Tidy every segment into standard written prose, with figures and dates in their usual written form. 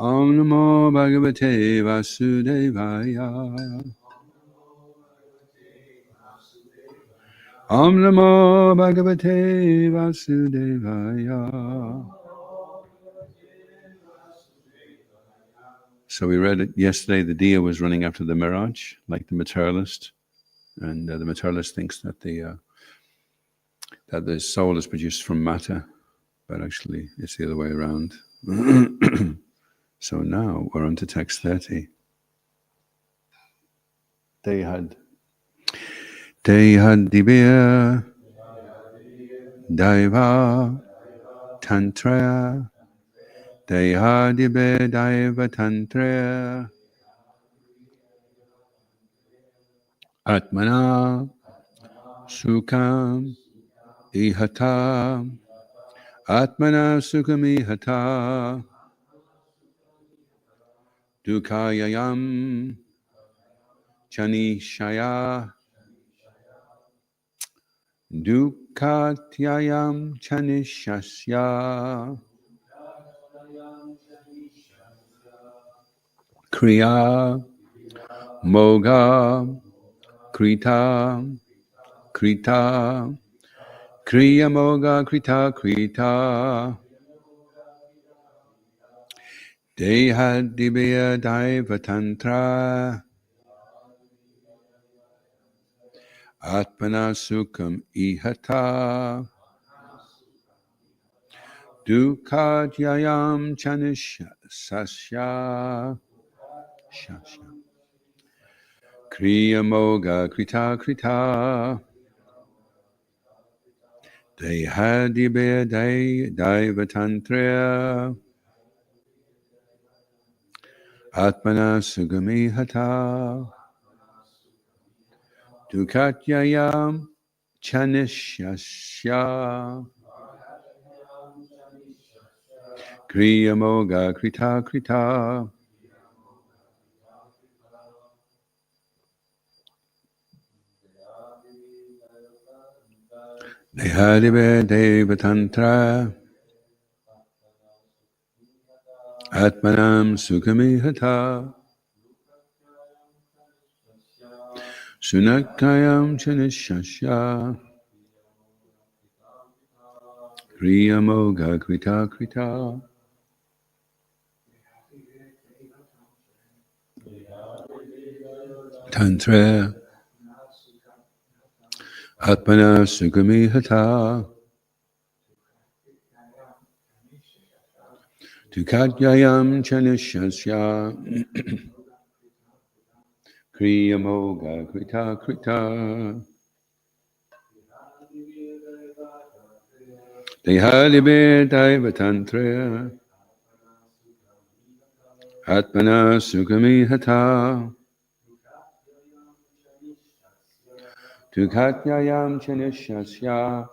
Om Namo Bhagavate Vasudevaya. Om Namo Bhagavate Vasudevaya. So we read it yesterday. The Diya was running after the Mirage, like the materialist, and the materialist thinks that the soul is produced from matter, but actually it's the other way around. So now we're on to text 30. Dehad Divya Daiva Tantraya Dehad Divya Daiva Tantraya Atmana Sukham Ihata Atmana Sukham Ihata Dukayayam Chanishaya Dukatyayam Chanishasya Kriya Moga Krita Krita Kriya Moga Krita Krita Dehadibya Daiva Tantra Atmana Sukham Ihata Dukatyayam Chanishasya Kriya Moga Krita Krita Dehadibya Daiva Tantra Atmana Sugami Hata Dukatyayam Chanishasya Kriya Moga Krita Krita Dehadive Devatantra Atmanam Sukami Hata Sunakayam Chanishasya Kriya Moga Krita Krita Tantra Atmana Sukami Hata Dukatyayam Chanishasya Kriya Moga Krita Krita Dehadive Daivatantra Atmana Sukami Hata Dukatyayam Chanishasya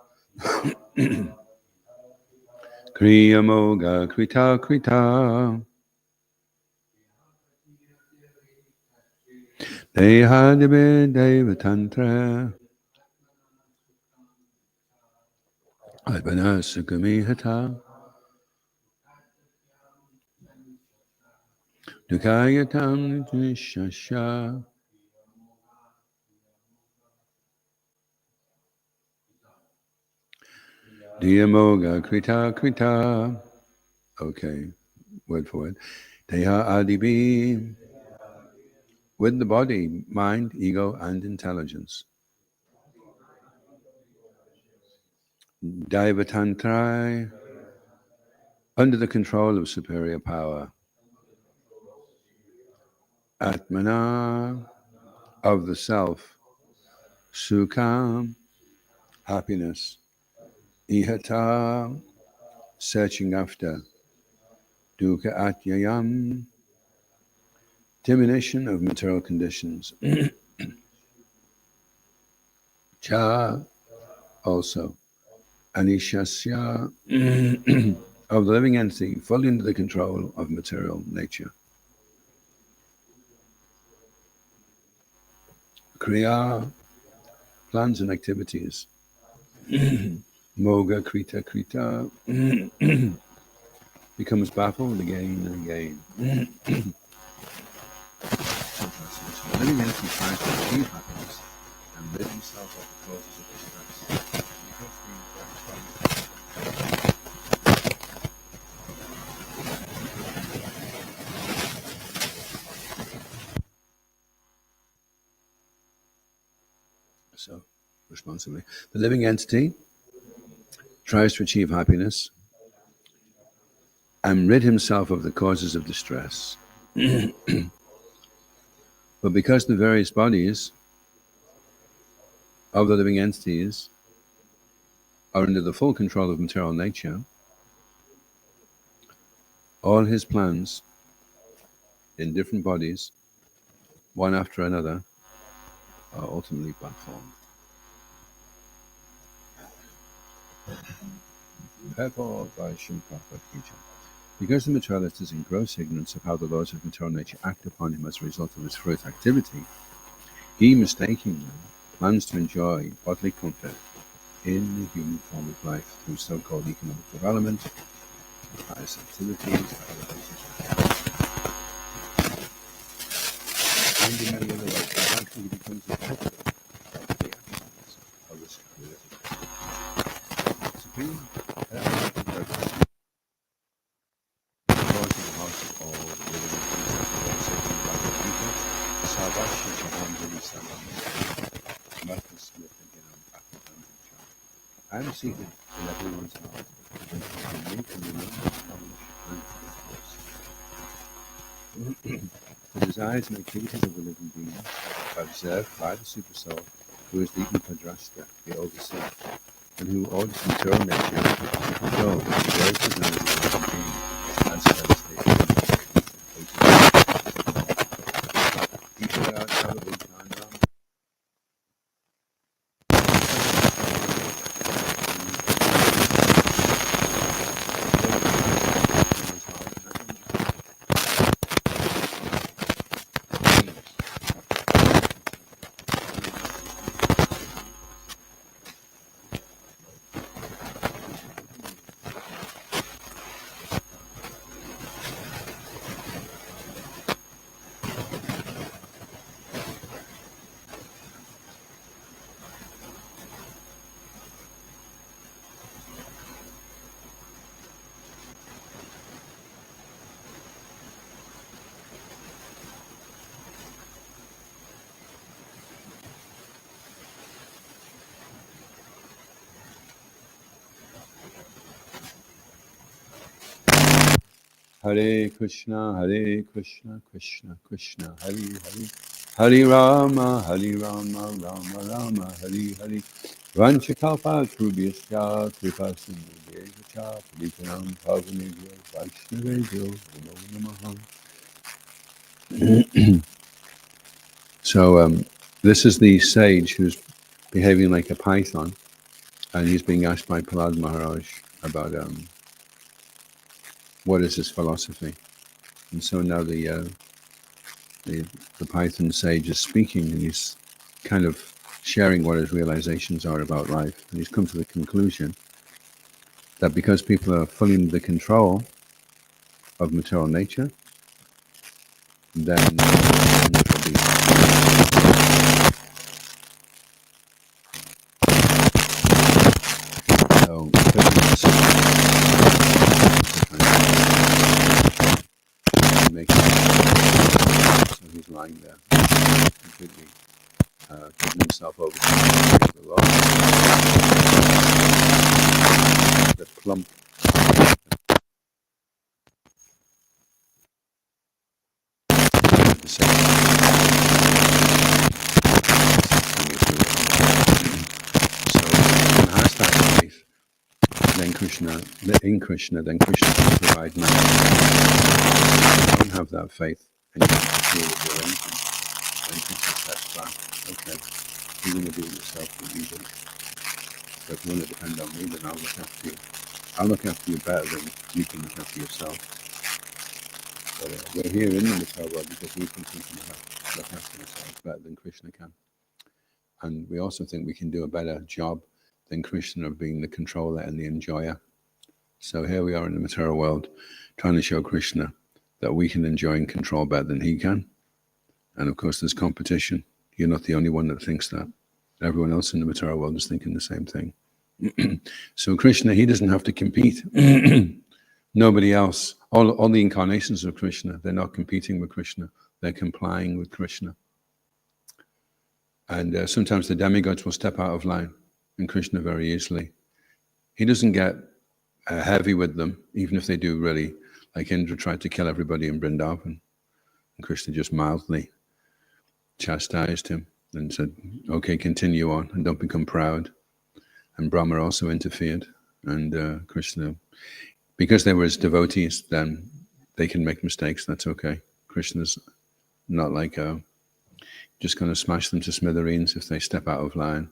Kriya Moga Krita Krita Dehadive Devatantra Atmana Sukami Hata Dukayatam Chanishasya Diyamoga Krita Krita. Okay, word for word. Deha Adibi. With the body, mind, ego, and intelligence. Daivatantrai. Under the control of superior power. Atmana. Of the self. Sukham. Happiness. Ihata. Searching after. Dukkha atyayam. Diminution of material conditions. Cha. Also. Anishasya. Of the living entity fully under the control of material nature. Kriya. Plans and activities. Moga Krita Krita. becomes baffled again and again. The living entity tries to achieve happiness and rid himself of the causes of distress. So, responsibly. The living entity tries to achieve happiness and rid himself of the causes of distress. But because the various bodies of the living entities are under the full control of material nature, all his plans in different bodies, one after another, are ultimately backfired. Because the materialist is in gross ignorance of how the laws of material nature act upon him as a result of his fruit activity, he mistakenly plans to enjoy bodily comfort in the human form of life through so-called economic development, pious activities, and in many other ways. It actually becomes a factor of the actions of this community. Supreme purpose. I am seated in everyone's heart, and to make and remember knowledge and force. The desires and activities of the living being are observed by the Supersoul, who is the Upadrashta, the overseer, and who orders material nature to fulfill the various desires of the living being as steady state. Hare Krishna, Krishna Krishna, Hare Hare, Hare Rama, Rama Rama, Hare Hare. Vanchakalpa Trubhyascha, Kripa Sindhubhyacha, Padikanam Pavanebhyo, Vaishnavebhyo, Namo Namaha. So this is the sage who's behaving like a python, and he's being asked by Prahlad Maharaj about what is his philosophy. And so now the Python sage is speaking, and he's kind of sharing what his realizations are about life. And he's come to the conclusion that because people are fully under the control of material nature, then so he's lying there completely giving himself over to the law. The plump so when has that faith, then Krishna can provide money. If you don't have that faith and you have to deal with your own thing, then Krishna steps back. Okay, you're going to do it yourself with you do. So if you want to depend on me, then I'll look after you. I'll look after you better than you can look after yourself. But we're here in the material world because we think we can look after ourselves better than Krishna can. And we also think we can do a better job than Krishna of being the controller and the enjoyer. So here we are in the material world trying to show Krishna that we can enjoy and control better than he can. And of course, there's competition. You're not the only one that thinks that. Everyone else in the material world is thinking the same thing. So Krishna, he doesn't have to compete. Nobody else, all the incarnations of Krishna, they're not competing with Krishna. They're complying with Krishna. And sometimes the demigods will step out of line in Krishna very easily. He doesn't get heavy with them, even if they do really, like Indra tried to kill everybody in Vrindavan. And Krishna just mildly chastised him and said, okay, continue on and don't become proud. And Brahma also interfered. And Krishna, because they were his devotees, then they can make mistakes. That's okay. Krishna's not like just going to smash them to smithereens if they step out of line.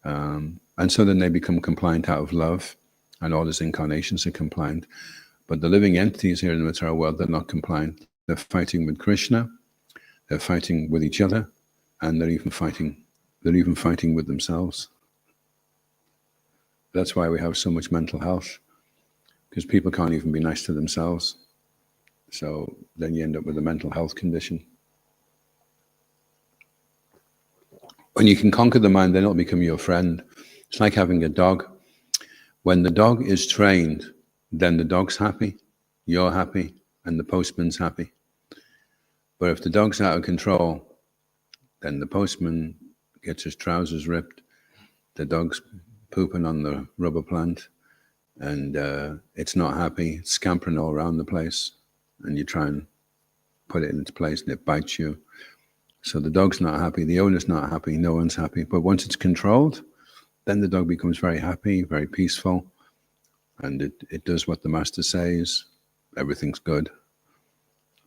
And so then they become compliant out of love, and all his incarnations are compliant. But the living entities here in the material world, they're not compliant. They're fighting with Krishna, they're fighting with each other, and they're even fighting with themselves. That's why we have so much mental health, because people can't even be nice to themselves. So then you end up with a mental health condition. When you can conquer the mind, then it'll become your friend. It's like having a dog. When the dog is trained, then the dog's happy, you're happy, and the postman's happy. But if the dog's out of control, then the postman gets his trousers ripped, the dog's pooping on the rubber plant, and it's not happy, it's scampering all around the place, and you try and put it in its place and it bites you. So the dog's not happy, the owner's not happy, no one's happy. But once it's controlled, then the dog becomes very happy, very peaceful, and it does what the master says, everything's good.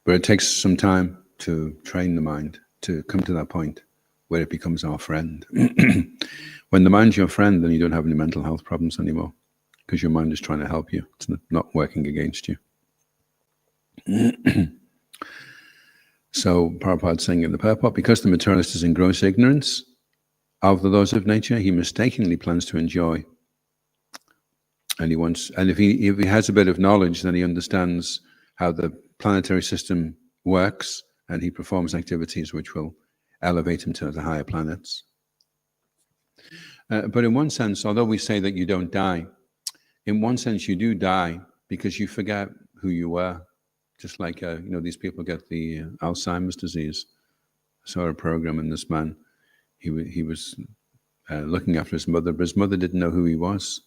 But it takes some time to train the mind to come to that point where it becomes our friend. When the mind's your friend, then you don't have any mental health problems anymore, because your mind is trying to help you. It's not working against you. So Prabhupada's saying in the purport, because the materialist is in gross ignorance of the laws of nature, he mistakenly plans to enjoy. And if he has a bit of knowledge, then he understands how the planetary system works, and he performs activities which will elevate him to the higher planets. But in one sense, although we say that you don't die, in one sense you do die because you forget who you were. Just like, these people get the Alzheimer's disease. I saw a program, and this man, he was looking after his mother, but his mother didn't know who he was.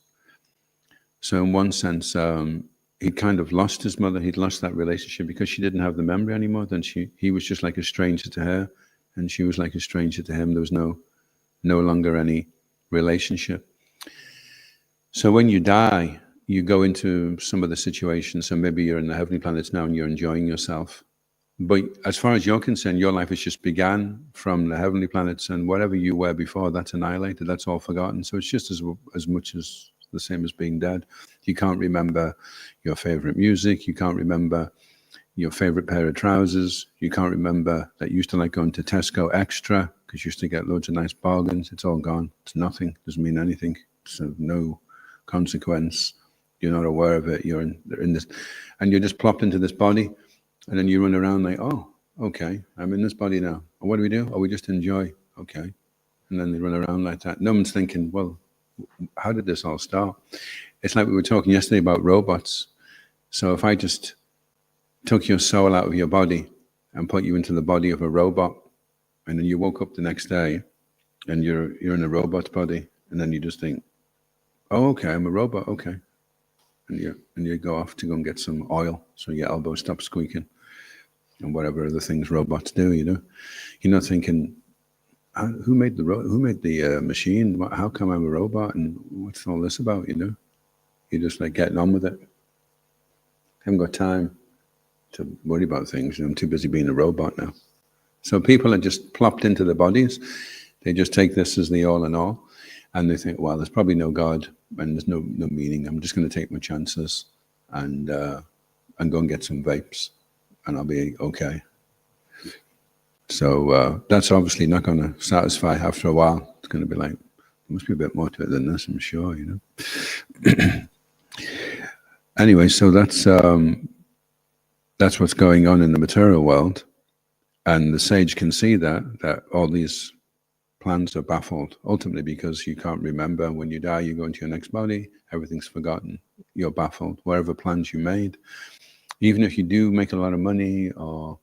So in one sense, he kind of lost his mother. He'd lost that relationship because she didn't have the memory anymore. Then he was just like a stranger to her, and she was like a stranger to him. There was no longer any relationship. So when you die, you go into some of the situations. So maybe you're in the heavenly planets now and you're enjoying yourself. But as far as you're concerned, your life has just began from the heavenly planets, and whatever you were before, that's annihilated. That's all forgotten. So it's just as much as the same as being dead. You can't remember your favorite music. You can't remember your favorite pair of trousers. You can't remember that you used to like going to Tesco Extra because you used to get loads of nice bargains. It's all gone. It's nothing. It doesn't mean anything. It's of no consequence. You're not aware of it. You're in this, and you're just plopped into this body, and then you run around like, oh, okay, I'm in this body now. And what do? Oh, we just enjoy. Okay. And then they run around like that. No one's thinking, well, how did this all start? It's like we were talking yesterday about robots. So if I just took your soul out of your body and put you into the body of a robot, and then you woke up the next day and you're in a robot body, and then you just think, oh, okay, I'm a robot, okay. And you go off to go and get some oil so your elbow stops squeaking, and whatever other things robots do, You're not thinking, who made the machine? How come I'm a robot? And what's all this about, You're just like getting on with it. Haven't got time to worry about things. I'm too busy being a robot now. So people are just plopped into the bodies. They just take this as the all in all. And they think, well, there's probably no God and there's no meaning. I'm just going to take my chances and go and get some vapes and I'll be okay. So that's obviously not going to satisfy after a while. It's going to be like, there must be a bit more to it than this, I'm sure, Anyway, so that's that's what's going on in the material world. And the sage can see that all these plans are baffled, ultimately because you can't remember. When you die, you go into your next body, everything's forgotten. You're baffled. Whatever plans you made, even if you do make a lot of money or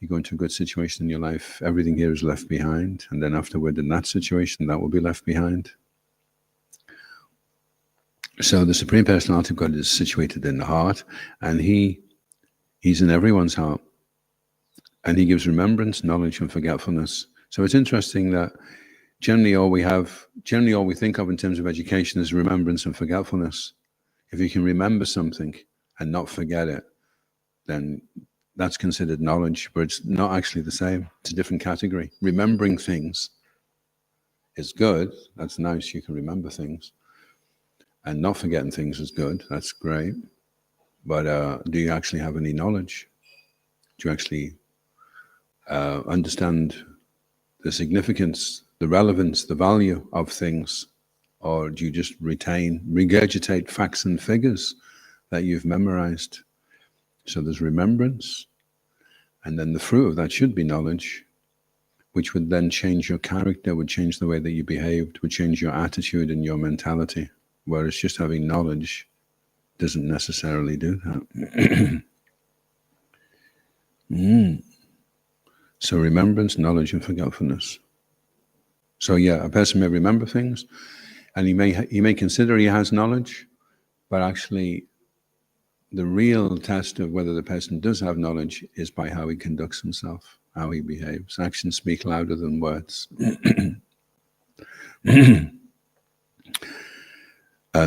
you go into a good situation in your life, everything here is left behind. And then afterward, in that situation, that will be left behind. So the Supreme Personality of God is situated in the heart, and he's in everyone's heart. And he gives remembrance, knowledge, and forgetfulness. So it's interesting that generally all we think of in terms of education is remembrance and forgetfulness. If you can remember something and not forget it, then that's considered knowledge, but it's not actually the same. It's a different category. Remembering things is good. That's nice. You can remember things. And not forgetting things is good. That's great. But do you actually have any knowledge? Do you actually understand the significance, the relevance, the value of things? Or do you just regurgitate facts and figures that you've memorized? So there's remembrance, and then the fruit of that should be knowledge, which would then change your character, would change the way that you behaved, would change your attitude and your mentality, whereas just having knowledge doesn't necessarily do that. So remembrance, knowledge, and forgetfulness. So yeah, a person may remember things, and he may consider he has knowledge, but actually the real test of whether the person does have knowledge is by how he conducts himself, how he behaves. Actions speak louder than words.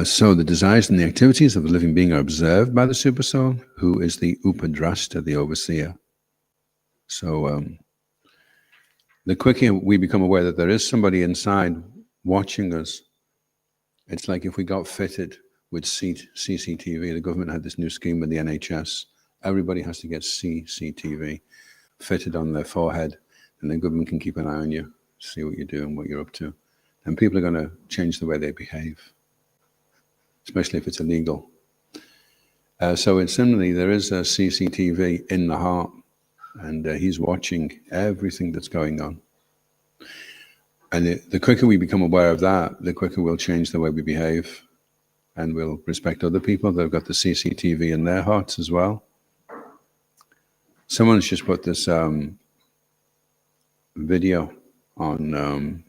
So the desires and the activities of the living being are observed by the Supersoul, who is the Upadrashta, the overseer. So the quicker we become aware that there is somebody inside watching us, it's like if we got fitted with CCTV. The government had this new scheme with the NHS. Everybody has to get CCTV fitted on their forehead, and the government can keep an eye on you, see what you do and what you're up to. And people are going to change the way they behave, especially if it's illegal. So similarly, there is a CCTV in the heart, and he's watching everything that's going on. And the quicker we become aware of that, the quicker we'll change the way we behave, and we'll respect other people that have got the CCTV in their hearts as well. Someone's just put this video on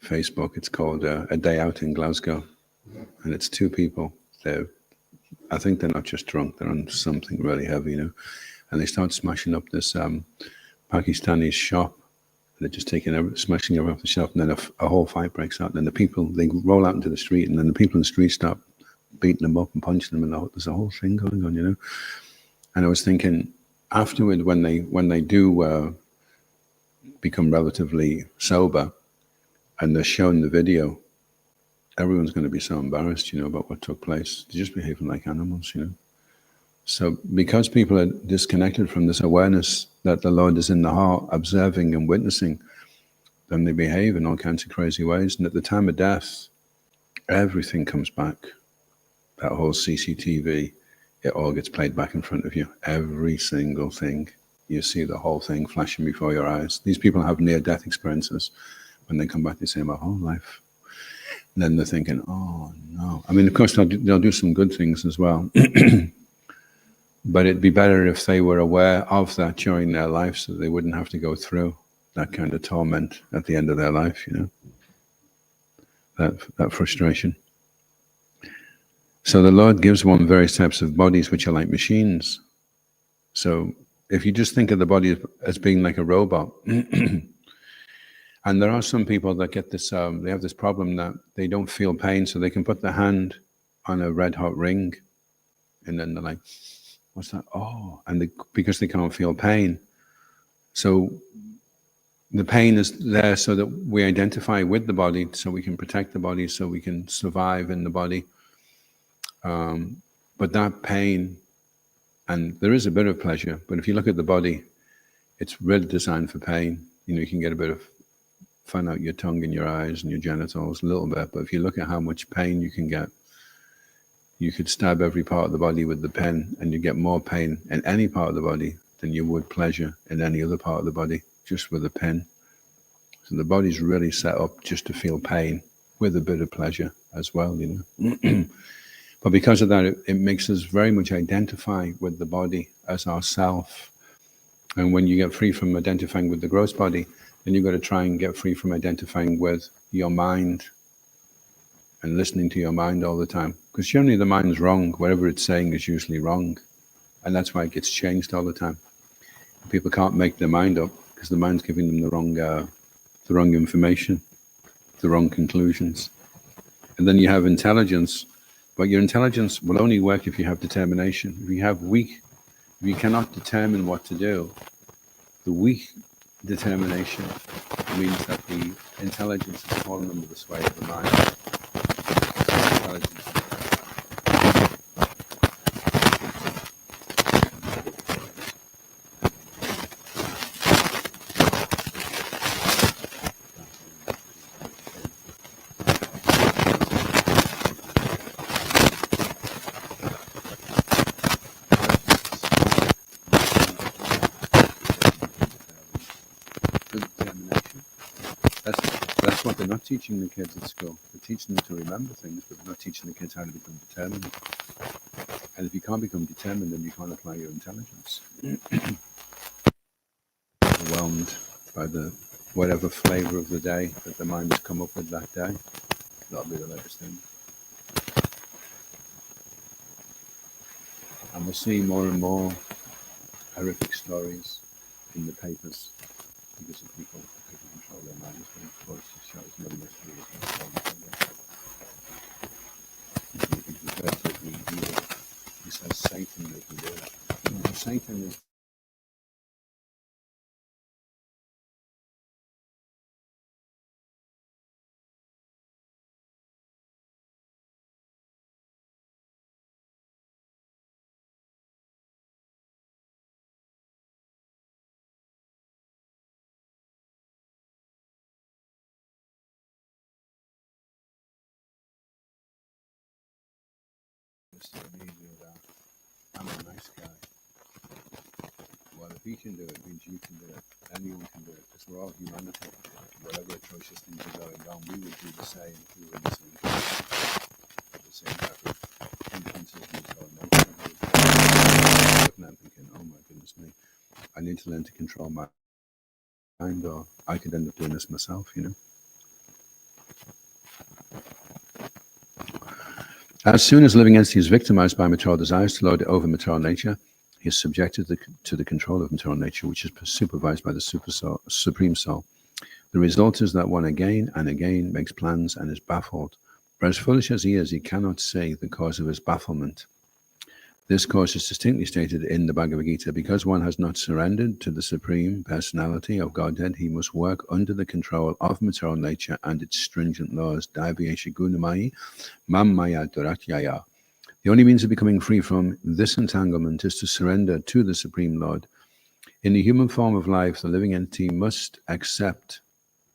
Facebook. It's called A Day Out in Glasgow. And it's two people. I think they're not just drunk, they're on something really heavy, you know. And they start smashing up this Pakistani shop. They're just smashing it off the shelf, and then a whole fight breaks out. And then the people, they roll out into the street, and then the people in the street start beating them up and punching them, and there's a whole thing going on, you know. And I was thinking, afterward, when they do become relatively sober, and they're shown the video, everyone's going to be so embarrassed, you know, about what took place. They're just behaving like animals, you know. So because people are disconnected from this awareness that the Lord is in the heart, observing and witnessing, then they behave in all kinds of crazy ways. And at the time of death, everything comes back. That whole CCTV, it all gets played back in front of you. Every single thing. You see the whole thing flashing before your eyes. These people have near-death experiences. When they come back, they say, my whole life. And then they're thinking, oh, no. I mean, of course, they'll do some good things as well. But it'd be better if they were aware of that during their life, so they wouldn't have to go through that kind of torment at the end of their life, you know, that frustration. So the Lord gives one various types of bodies which are like machines. So if you just think of the body as being like a robot, and there are some people that get this, they have this problem that they don't feel pain, so they can put their hand on a red hot ring, and then they're like, what's that? Oh, and because they can't feel pain. So the pain is there so that we identify with the body, so we can protect the body, so we can survive in the body. But that pain, and there is a bit of pleasure, but if you look at the body, it's really designed for pain. You know, you can get a bit of fun out your tongue and your eyes and your genitals a little bit, but if you look at how much pain you can get, You could stab every part of the body with the pen and you get more pain in any part of the body than you would pleasure in any other part of the body, just with a pen. So the body's really set up just to feel pain with a bit of pleasure as well, you know. But because of that, it makes us very much identify with the body as our self. And when you get free from identifying with the gross body, then you've got to try and get free from identifying with your mind and listening to your mind all the time. Because generally the mind's wrong. Whatever it's saying is usually wrong. And that's why it gets changed all the time. People can't make their mind up because the mind's giving them the wrong information, the wrong conclusions. And then you have intelligence, but your intelligence will only work if you have determination. If you cannot determine what to do, the weak determination means that the intelligence is fallen under the sway of the mind. Intelligence. That's what they're not teaching the kids at school. They're teaching them to remember things, but they're not teaching the kids how to become determined. And if you can't become determined, then you can't apply your intelligence. Overwhelmed by the whatever flavor of the day that the mind has come up with that day, that'll be the latest thing. And we'll see more and more horrific stories in the papers because of people who control their minds. But of course, it shows no mystery of control. He says Satan making do it. Satan is I'm a nice guy. Well, if he can do it, means you can do it. Anyone can do it, because we're all humanity. Whatever atrocious things are going on, we would do the same if we were in the same country. The same type of influences we saw now. Looking at thinking, oh my goodness me, I need to learn to control my mind, or I could end up doing this myself, you know. As soon as living entity is victimized by material desires to lord it over material nature, he is subjected to the control of material nature, which is supervised by the Supreme Soul. The result is that one again and again makes plans and is baffled. But as foolish as he is, he cannot say the cause of his bafflement. This cause is distinctly stated in the Bhagavad Gita. Because one has not surrendered to the Supreme Personality of Godhead, he must work under the control of material nature and its stringent laws. Daivayesha gunamai mam maya duratyaya. The only means of becoming free from this entanglement is to surrender to the Supreme Lord. In the human form of life, the living entity must accept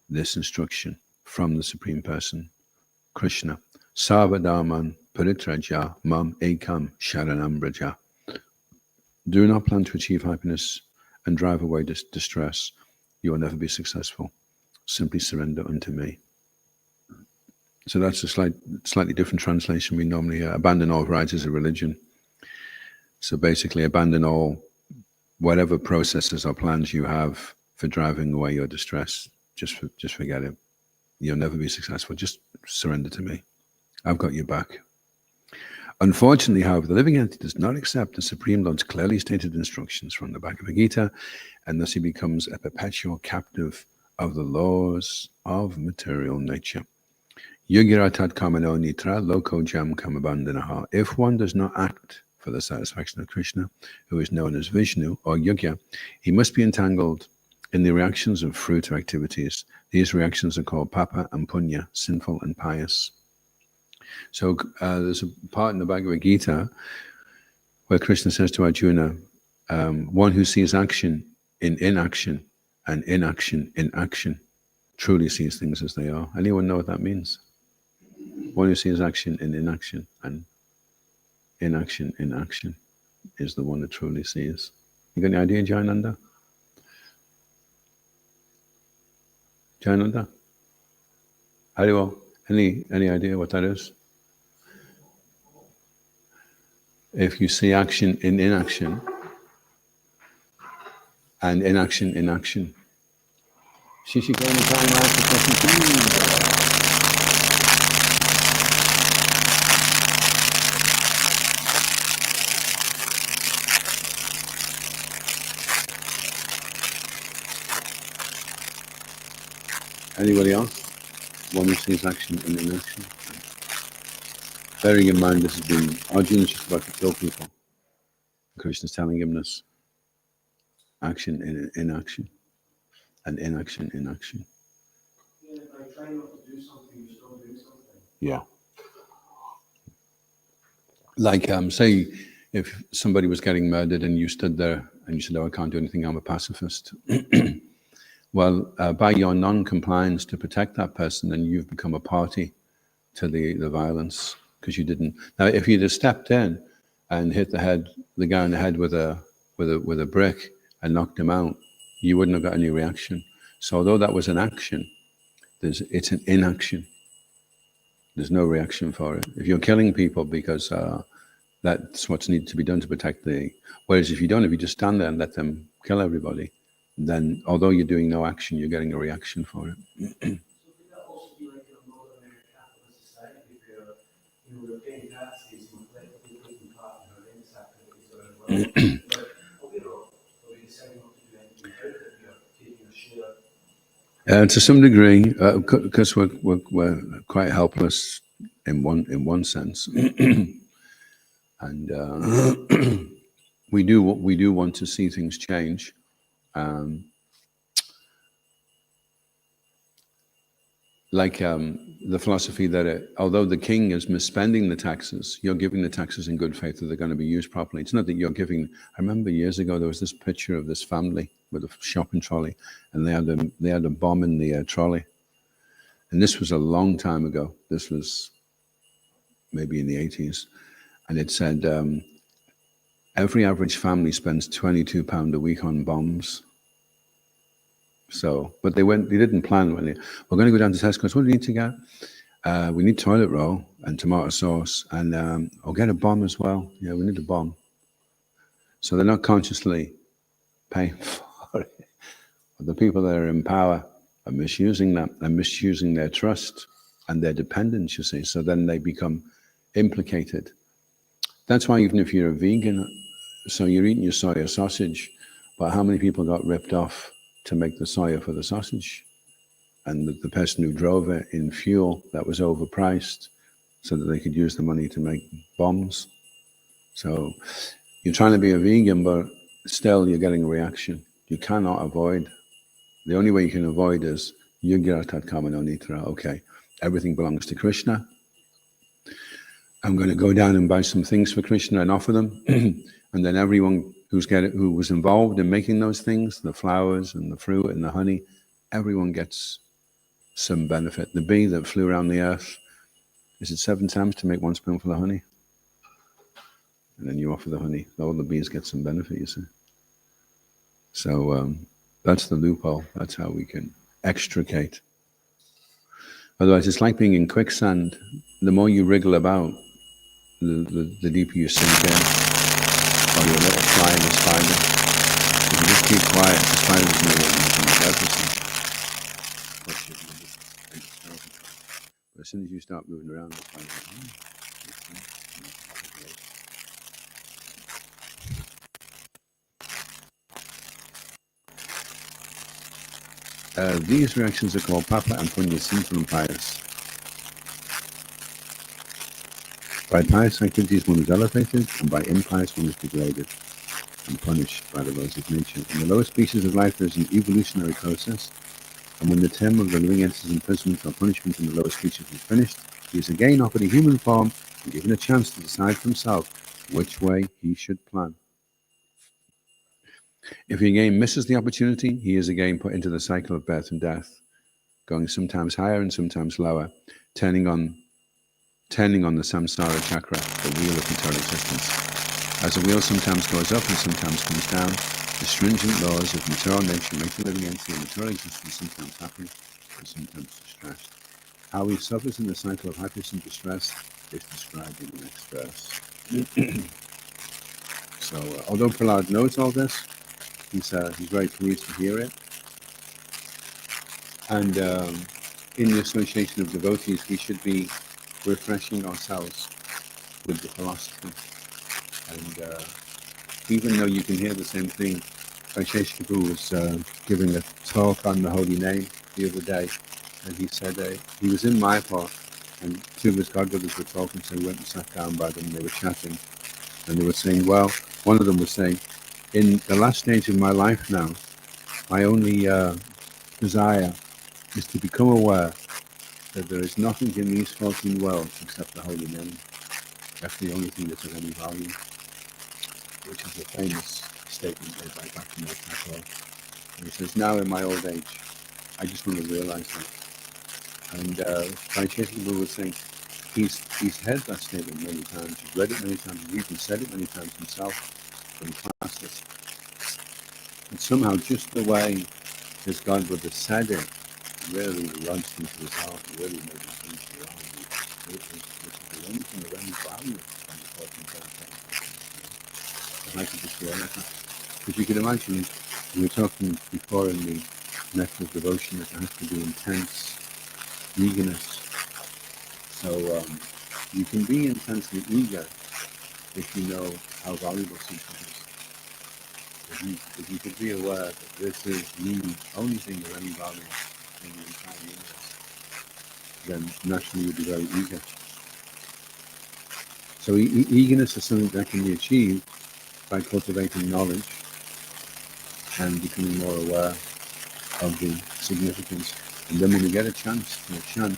this instruction from the Supreme Person, Krishna. Sarvadharman paritraja mam ekam sharanam braja. Do not plan to achieve happiness and drive away distress. You will never be successful. Simply surrender unto me. So that's a slightly different translation. We normally hear, abandon all varieties of religion. So basically abandon all whatever processes or plans you have for driving away your distress. Just forget it. You'll never be successful. Just surrender to me. I've got your back. Unfortunately, however, the living entity does not accept the Supreme Lord's clearly stated instructions from the Bhagavad Gita, and thus he becomes a perpetual captive of the laws of material nature. Yogiratat kamano nitra loko jam kamabandanaha. If one does not act for the satisfaction of Krishna, who is known as Vishnu or Yogya, he must be entangled in the reactions of fruit or activities. These reactions are called papa and punya, sinful and pious. So there's a part in the Bhagavad Gita where Krishna says to Arjuna, one who sees action in inaction and inaction in action truly sees things as they are. Anyone know what that means? One who sees action in inaction and inaction, inaction is the one that truly sees. You got any idea, Jayananda? Jayananda? Haribo, any idea what that is? If you see action in inaction and inaction in action. Shishikoni time after question. Anybody else? One who sees action in inaction. Bearing in mind this has been Arjuna is just about to kill people. Krishna's telling him this. Action in inaction. And inaction in action. Yeah, if I try not to do something, you're still doing something. Yeah. Like, say, if somebody was getting murdered and you stood there and you said, "Oh, I can't do anything, I'm a pacifist." Well, by your non-compliance to protect that person, then you've become a party to the violence because you didn't. Now, if you'd have stepped in and hit the guy in the head with a brick and knocked him out, you wouldn't have got any reaction. So, although that was an action, it's an inaction. There's no reaction for it. If you're killing people because that's what's needed to be done to protect whereas if you don't, if you just stand there and let them kill everybody, then although you're doing no action, you're getting a reaction for it. So could that also be like in a modern capitalist society where we're paying taxes and collectively taking part in our business activities around the world? But we deciding not to do anything about it, we are taking a share. To some degree, because we're quite helpless in one sense, and we do want to see things change. Like the philosophy that although the king is misspending the taxes, you're giving the taxes in good faith that they're going to be used properly. It's not that you're giving. I remember years ago there was this picture of this family with a shopping trolley, and they had a bomb in the trolley. And this was a long time ago. This was maybe in the 80s, and it said every average family spends £22 a week on bombs. So, but they didn't plan when we're going to go down to Tesco's. What do we need to get? We need toilet roll and tomato sauce, and I'll get a bomb as well. Yeah, we need a bomb. So they're not consciously paying for it. But the people that are in power are misusing that and misusing their trust and their dependence, you see. So then they become implicated. That's why even if you're a vegan, so you're eating your soya sausage, but how many people got ripped off to make the soya for the sausage? And the person who drove it in fuel that was overpriced so that they could use the money to make bombs. So you're trying to be a vegan, but still you're getting a reaction. You cannot avoid. The only way you can avoid is Yugiratat Kamano Nitra. Okay, everything belongs to Krishna. I'm going to go down and buy some things for Krishna and offer them. And then everyone who was involved in making those things, the flowers and the fruit and the honey, everyone gets some benefit. The bee that flew around the earth, is it 7 times to make 1 spoonful of honey? And then you offer the honey. All the bees get some benefit, you see. So that's the loophole. That's how we can extricate. Otherwise, it's like being in quicksand. The more you wriggle about, the deeper you sink in. Or you're a little fly in a spider. If you just keep quiet, the spider doesn't know what you're doing. But as soon as you start moving around, the spider goes, these reactions are called papa and punya, sinful and pious. By pious activities, one is elevated, and by impious, one is degraded and punished by the laws of nature. In the lower species of life, there is an evolutionary process, and when the term of the living enters imprisonment or punishment in the lower species is finished, he is again offered a human form and given a chance to decide for himself which way he should plan. If he again misses the opportunity, he is again put into the cycle of birth and death, going sometimes higher and sometimes lower, turning on turning on the samsara chakra, the wheel of eternal existence. As the wheel sometimes goes up and sometimes comes down, the stringent laws of material nature make the living entity in material existence sometimes happy and sometimes distressed. How he suffers in the cycle of happiness and distress is described in the next verse. So, although Prahlad knows all this, he's very pleased to hear it. And in the association of devotees, we should be refreshing ourselves with the philosophy. And even though you can hear the same thing, Vaisheshika was giving a talk on the holy name the other day, and he said he was in Mayapur, and two of his godbrothers were talking, so he went and sat down by them, and they were chatting, and they were saying, well, one of them was saying, in the last stage of my life now, my only desire is to become aware that there is nothing in these 14 worlds except the holy name. That's the only thing that's of any value, which is a famous statement made by Bhaktivinoda Thakur. And he says, now in my old age, I just want to realize that. And Vaisheshika was saying, he's heard that statement many times, he's read it many times, he's even said it many times himself in classes. And somehow just the way his godbrother said it really lodged into his heart and really made him think, wow, this is the only thing of any value on the 14th birthday. And I could just realize that. Because you can imagine, we were talking before in the method of devotion that there has to be intense eagerness. So you can be intensely eager if you know how valuable something is. If you could be aware that this is the only thing of any value in the entire universe, then naturally you'll be very eager. So eagerness is something that can be achieved by cultivating knowledge and becoming more aware of the significance. And then when we get a chance to chant,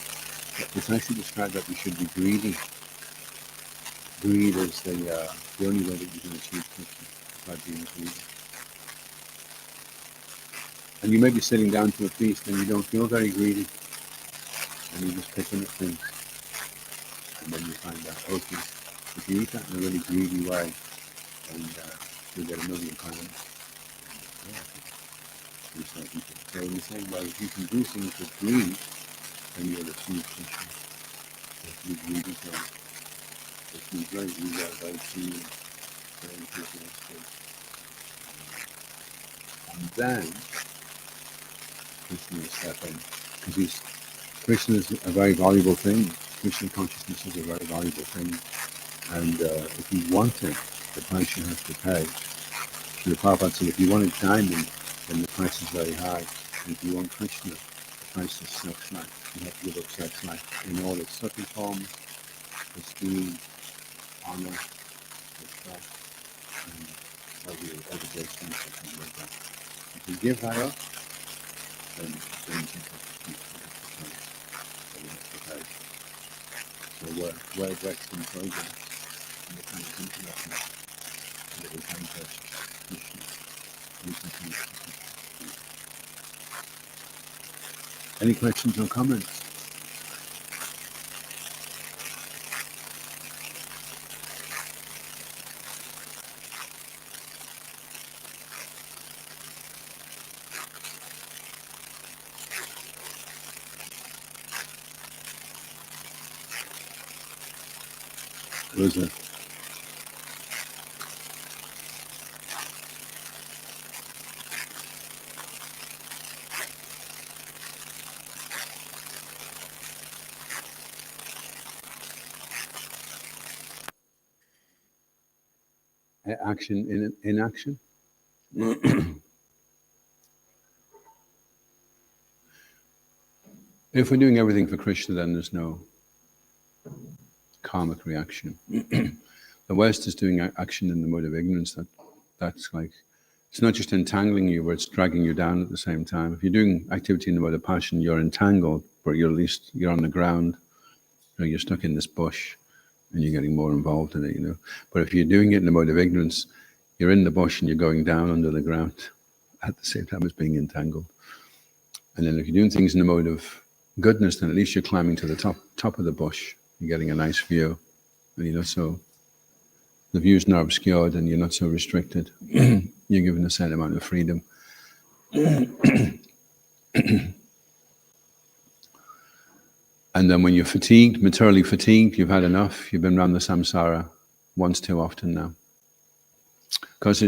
it's actually described that we should be greedy. Greed is the only way that you can achieve Krishna, by being greedy. And you may be sitting down to a feast and you don't feel very greedy, and you're just picking at things. And then you find out, okay, if you eat that in a really greedy way, then you'll get a million pounds. So in the same way, if you can do things with greed, then you'll achieve Krishna. If you're greedy, so if you're very eager, very keen, very enthusiastic, and then Krishna will step in. Because Krishna is a very valuable thing. Krishna consciousness is a very valuable thing. And if you want it, the price you have to pay. Srila Prabhupada said, if you want a diamond, then the price is very high. And if you want Krishna, the price is sex life. You have to give up sex life in all its subtle forms, esteem, honor, respect, and other great things that come like that. If you give that up, then you can keep the price that you have to pay. So we're vexed in progress, and we kind of come to that now, so that we can touch Krishna. We can come to Krishna. Any questions or comments? Was it? Action in inaction? If we're doing everything for Krishna, then there's no karmic reaction. The West is doing action in the mode of ignorance. That's like, it's not just entangling you, but it's dragging you down at the same time. If you're doing activity in the mode of passion, you're entangled, but you're at least you're on the ground. You're stuck in this bush, and you're getting more involved in it. But if you're doing it in the mode of ignorance, you're in the bush and you're going down under the ground at the same time as being entangled. And then if you're doing things in the mode of goodness, then at least you're climbing to the top of the bush. You're getting a nice view, and you're not so. The view's not obscured, and you're not so restricted. You're given a certain amount of freedom. And then when you're fatigued, materially fatigued, you've had enough, you've been around the samsara once too often now. Because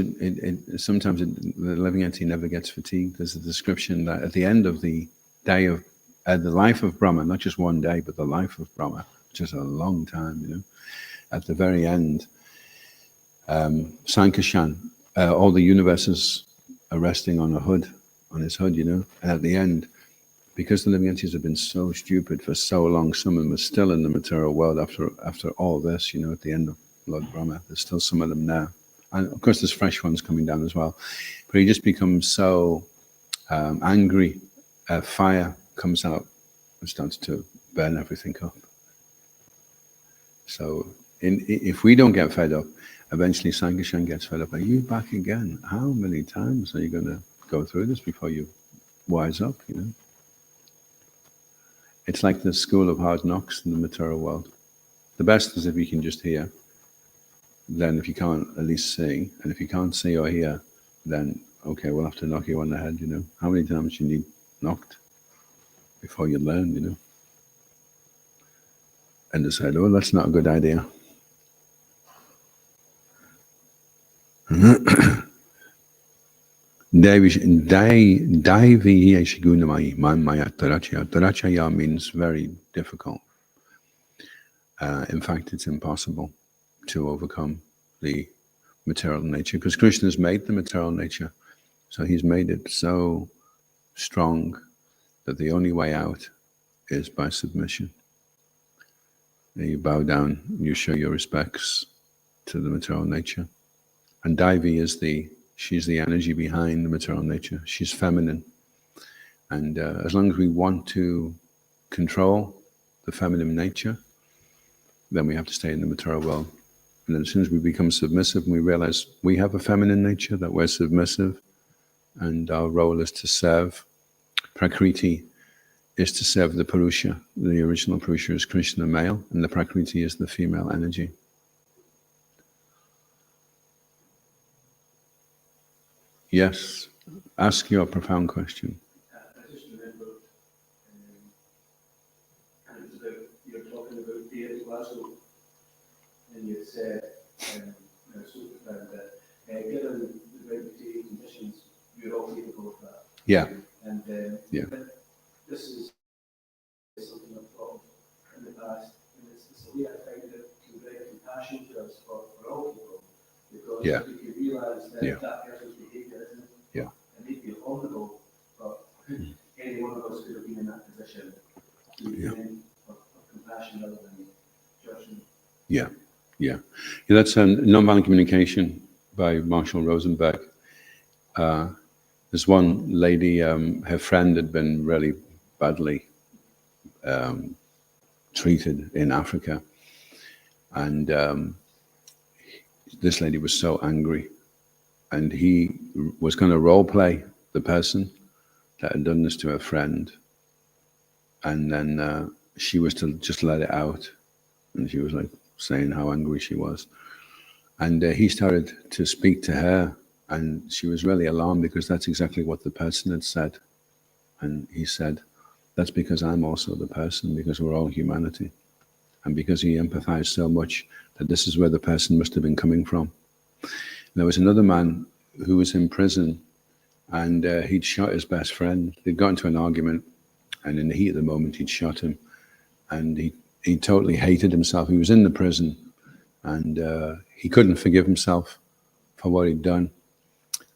sometimes the living entity never gets fatigued. There's a description that at the end of the day of, the life of Brahma, not just one day, but the life of Brahma, which is a long time, at the very end, Sankashan, all the universes are resting on his hood, and at the end, because the living entities have been so stupid for so long, some of them are still in the material world after all this, at the end of Lord Brahma. There's still some of them there. And of course, there's fresh ones coming down as well. But he just becomes so angry. Fire comes out and starts to burn everything up. So if we don't get fed up, eventually Sankashan gets fed up. Are you back again? How many times are you going to go through this before you wise up, It's like the school of hard knocks in the material world. The best is if you can just hear. Then if you can't, at least see. And if you can't see or hear, then, okay, we'll have to knock you on the head, How many times you need knocked before you learn, And decide, oh, that's not a good idea. Tarachaya means very difficult. In fact, it's impossible to overcome the material nature, because Krishna has made the material nature. So he's made it so strong that the only way out is by submission. You bow down, you show your respects to the material nature. And Daivi she's the energy behind the material nature. She's feminine. And as long as we want to control the feminine nature, then we have to stay in the material world. And then as soon as we become submissive and we realize we have a feminine nature, that we're submissive, and our role is to serve. Prakriti is to serve the Purusha. The original Purusha is Krishna, male, and the Prakriti is the female energy. Yes, ask your profound question. I just remembered, and it was about, you were talking about David Glasgow, and you had said, so profound that given the regulatory conditions, you're all capable of that. Yeah. And yeah. This is something I've thought in the past, and it's a way I find it to bring compassion to us for all people, because yeah. we can realise that that person's behaviour isn't, and they feel vulnerable, but any one of us could have been in that position to of compassion rather than judgment. Yeah, that's nonviolent communication by Marshall Rosenberg. There's one lady, her friend had been really badly treated in Africa, and this lady was so angry, and he was going to role play the person that had done this to her friend, and then she was to just let it out, and she was like saying how angry she was, and he started to speak to her, and she was really alarmed because that's exactly what the person had said. And he said, that's because I'm also the person, because we're all humanity. And because he empathized so much that this is where the person must have been coming from. There was another man who was in prison, and he'd shot his best friend. They'd got into an argument, and in the heat of the moment, he'd shot him. And he totally hated himself. He was in the prison, and he couldn't forgive himself for what he'd done.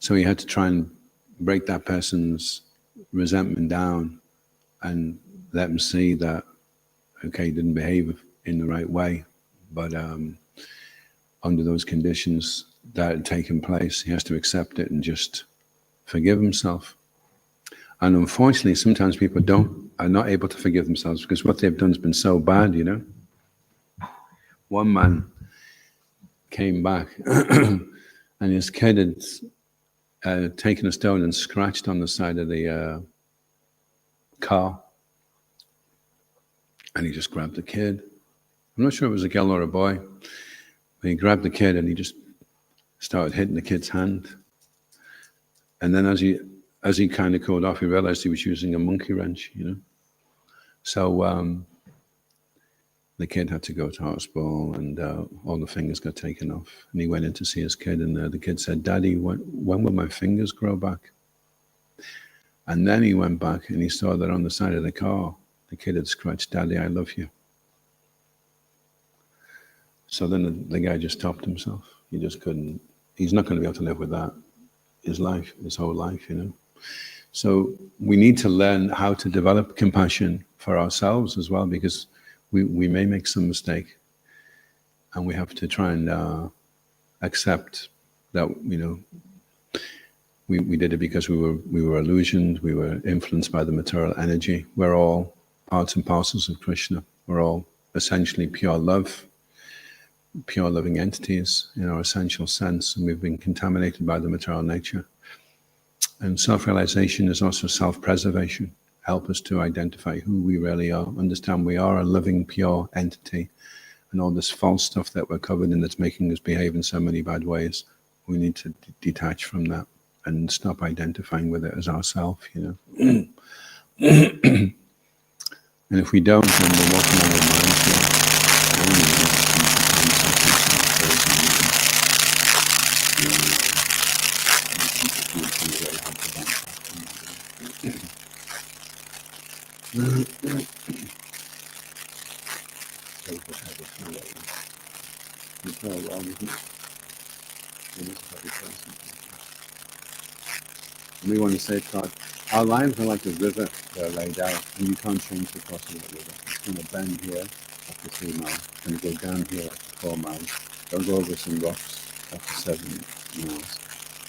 So he had to try and break that person's resentment down and let them see that, okay, he didn't behave in the right way, but under those conditions that had taken place, he has to accept it and just forgive himself. And unfortunately, sometimes people are not able to forgive themselves because what they've done has been so bad, One man came back and his kid had taken a stone and scratched on the side of the car. And he just grabbed the kid I'm not sure if it was a girl or a boy. He grabbed the kid and he just started hitting the kid's hand. And then as he kind of cooled off, he realized he was using a monkey wrench, So the kid had to go to hospital, and all the fingers got taken off. And he went in to see his kid, and the kid said, "Daddy, when will my fingers grow back?" And then he went back and he saw that on the side of the car, the kid had scratched, "Daddy, I love you." So then the guy just stopped himself. He just couldn't, he's not going to be able to live with that his whole life, So we need to learn how to develop compassion for ourselves as well, because we may make some mistake, and we have to try and accept that, we did it because we were illusioned, we were influenced by the material energy. We're all parts and parcels of Krishna. We're all essentially pure love, pure living entities in our essential sense, and we've been contaminated by the material nature. And self-realization is also self-preservation. Help us to identify who we really are, understand we are a living, pure entity, and all this false stuff that we're covered in that's making us behave in so many bad ways, we need to detach from that and stop identifying with it as ourself, And if we don't, then we're walking on our minds. And we want to say, God, our lives are like a river. They're laid out, and you can't change the course of the river. It's going to bend here after 3 miles. It's going to go down here after 4 miles. It'll go over some rocks after 7 miles.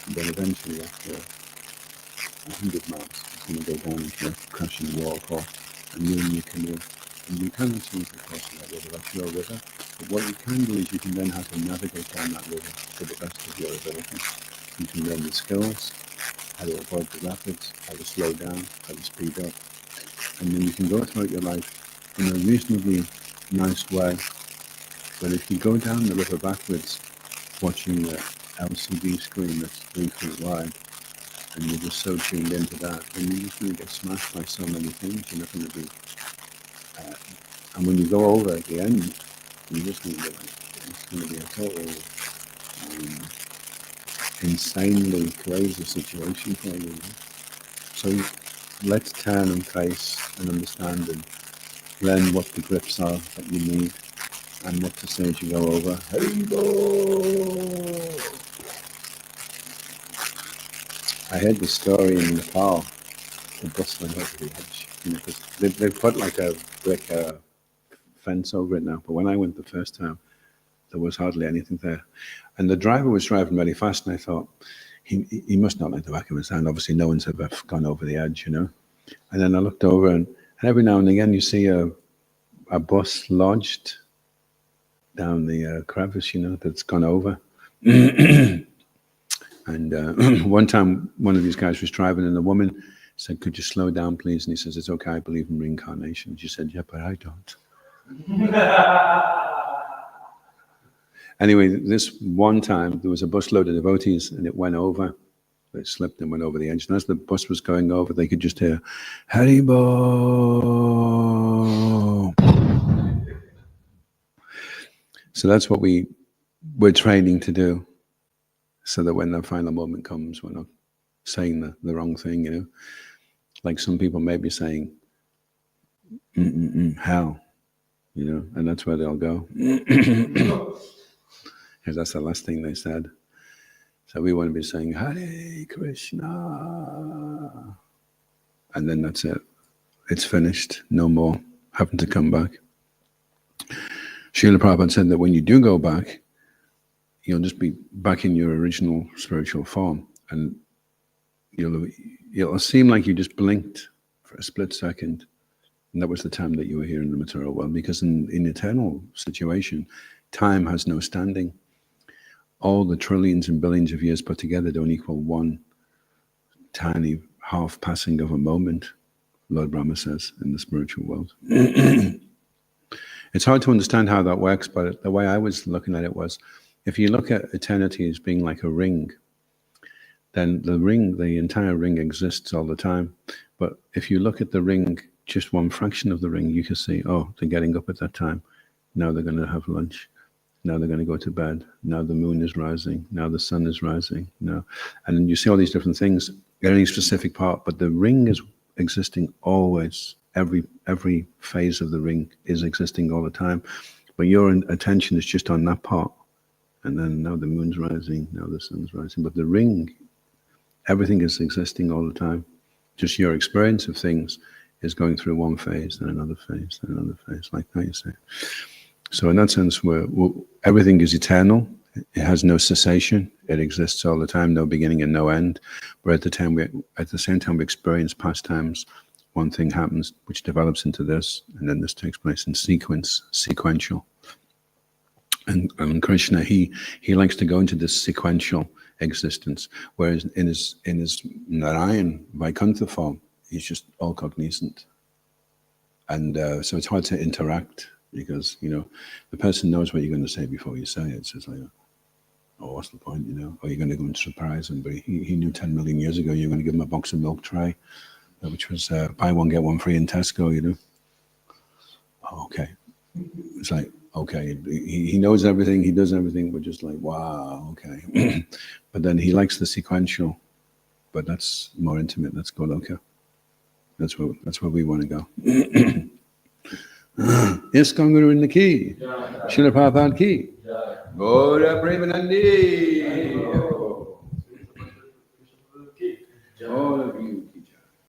And then eventually after 100 miles, it's going to go down into a crashing waterfall. And you're in your canoe. And you cannot change the course of that river. That's your river. But what you can do is you can learn how to navigate down that river to the best of your ability. You can learn the skills, how to avoid the rapids, how to slow down, how to speed up. And then you can go throughout your life in a reasonably nice way. But if you go down the river backwards, watching the LCD screen that's 3 feet wide, and you're just so tuned into that, then you're just going to get smashed by so many things. You're not going to be... and when you go over at the end, you're just going to be like, it's going to be a total... insanely crazy situation for you. So let's turn and face and understand and learn what the grips are that you need and what to say as you go over. Haribo! I heard the story in Nepal, the bustling over the edge. Because they've put like a brick fence over it now, but when I went the first time, there was hardly anything there. And the driver was driving really fast, and I thought, he must not like the back of his hand. Obviously, no one's ever gone over the edge, And then I looked over, and every now and again, you see a bus lodged down the crevice, that's gone over. And one time, one of these guys was driving, and the woman said, "Could you slow down, please?" And he says, "It's okay, I believe in reincarnation." She said, "Yeah, but I don't." Anyway, this one time, there was a busload of devotees, and it went over. It slipped and went over the edge. And as the bus was going over, they could just hear, Haribo! So that's what we're training to do, so that when that final moment comes, we're not saying the wrong thing, Like some people may be saying, hell, and that's where they'll go. Because that's the last thing they said. So we want to be saying, Hare Krishna. And then that's it. It's finished. No more having to come back. Srila Prabhupada said that when you do go back, you'll just be back in your original spiritual form. And it'll seem like you just blinked for a split second. And that was the time that you were here in the material world. Because in eternal situation, time has no standing. All the trillions and billions of years put together don't equal one tiny half passing of a moment, Lord Brahma says, in the spiritual world. It's hard to understand how that works, but the way I was looking at it was, if you look at eternity as being like a ring, then the entire ring exists all the time. But if you look at the ring, just one fraction of the ring, you can see, oh, they're getting up at that time. Now they're going to have lunch. Now they're going to go to bed. Now the moon is rising. Now the sun is rising. Now, and then you see all these different things in any specific part, but the ring is existing always. Every phase of the ring is existing all the time, but your attention is just on that part. And then now the moon's rising. Now the sun's rising. But the ring, everything is existing all the time. Just your experience of things is going through one phase, then another phase, then another phase, like that, you say. So in that sense, everything is eternal. It has no cessation. It exists all the time, no beginning and no end. But at the same time we experience past times, one thing happens which develops into this, and then this takes place in sequential. And Krishna, he likes to go into this sequential existence, whereas in his Narayan Vaikuntha form, he's just all cognizant. And so it's hard to interact, because, the person knows what you're going to say before you say it. So it's like, oh, what's the point, Or you're going to go and surprise him. But he knew 10 million years ago you're going to give him a box of milk tray, which was buy one, get one free in Tesco, Oh, okay. It's like, okay, he knows everything, he does everything, but just like, wow, okay. But then he likes the sequential, but that's more intimate, that's Goloka. That's where we want to go. ISKCON Guru in the key. Srila Prabhupada ki. Gora Premanandi.